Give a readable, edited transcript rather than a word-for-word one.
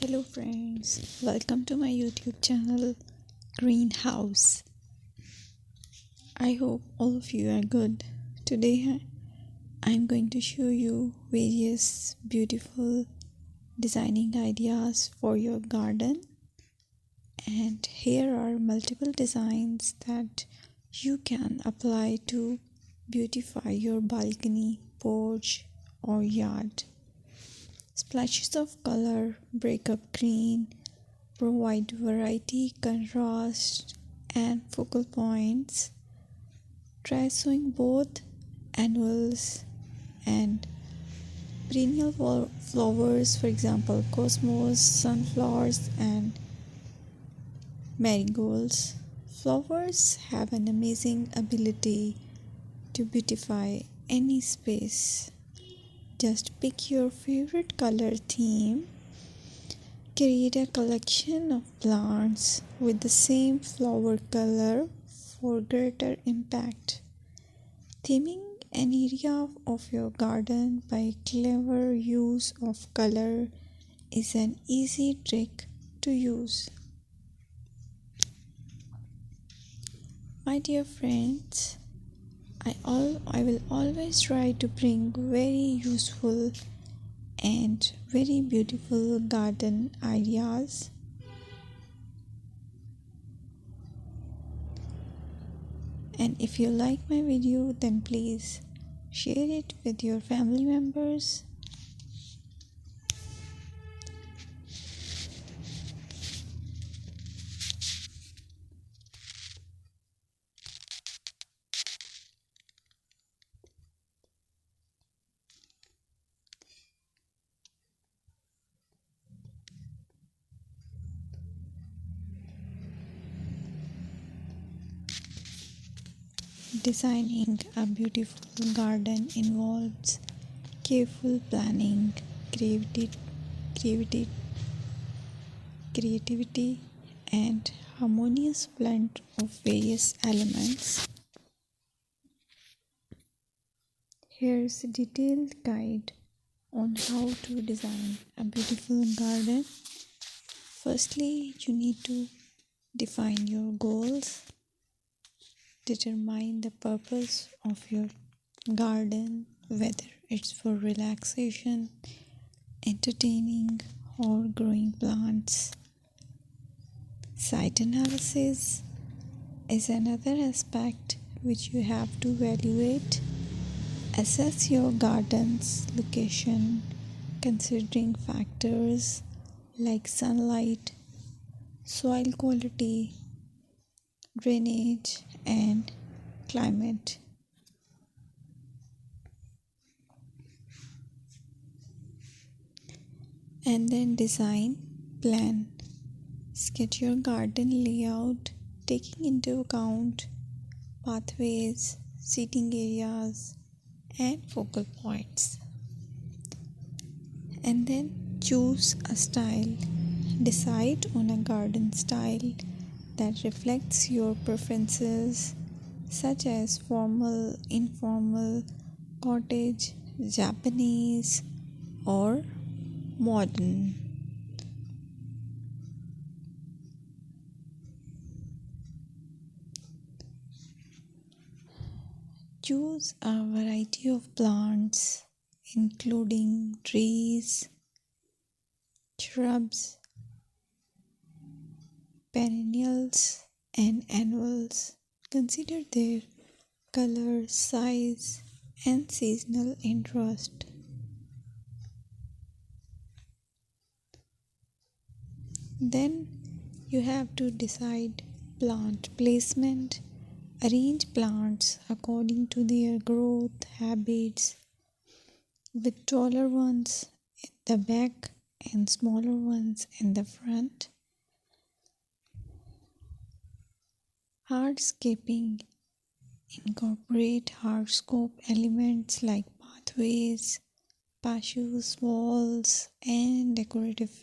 Hello friends, welcome to my YouTube channel Greenhouse. I hope all of you are good. Today I'm going to show you various beautiful designing ideas for your garden, and here are multiple designs that you can apply to beautify your balcony, porch or yard. Splashes of color break up green, provide variety, contrast, and focal points. Try sowing both annuals and perennial flowers, for example, cosmos, sunflowers, and marigolds. Flowers have an amazing ability to beautify any space. Just pick your favorite color theme. Create a collection of plants with the same flower color for greater impact. Theming an area of your garden by clever use of color is an easy trick to use. My dear friends, I will always try to bring very useful and very beautiful garden ideas. And if you like my video, then please share it with your family members. Designing a beautiful garden involves careful planning, creativity, creativity, and harmonious blend of various elements. Here's a detailed guide on how to design a beautiful garden. Firstly, you need to define your goals. Determine the purpose of your garden, whether it's for relaxation, entertaining, or growing plants. Site analysis is another aspect which you have to evaluate. Assess your garden's location, considering factors like sunlight, soil quality, drainage, and climate. And then design plan. Sketch your garden layout, taking into account pathways, seating areas, and focal points. And then choose a style. Decide on a garden style that reflects your preferences, such as formal, informal, cottage, Japanese, or modern. Choose a variety of plants, including trees, shrubs, perennials, and annuals. Consider their color, size, and seasonal interest. Then you have to decide plant placement. Arrange plants according to their growth habits, with taller ones in the back and smaller ones in the front. Hardscaping. Incorporate hardscape elements like pathways, patios, walls, and decorative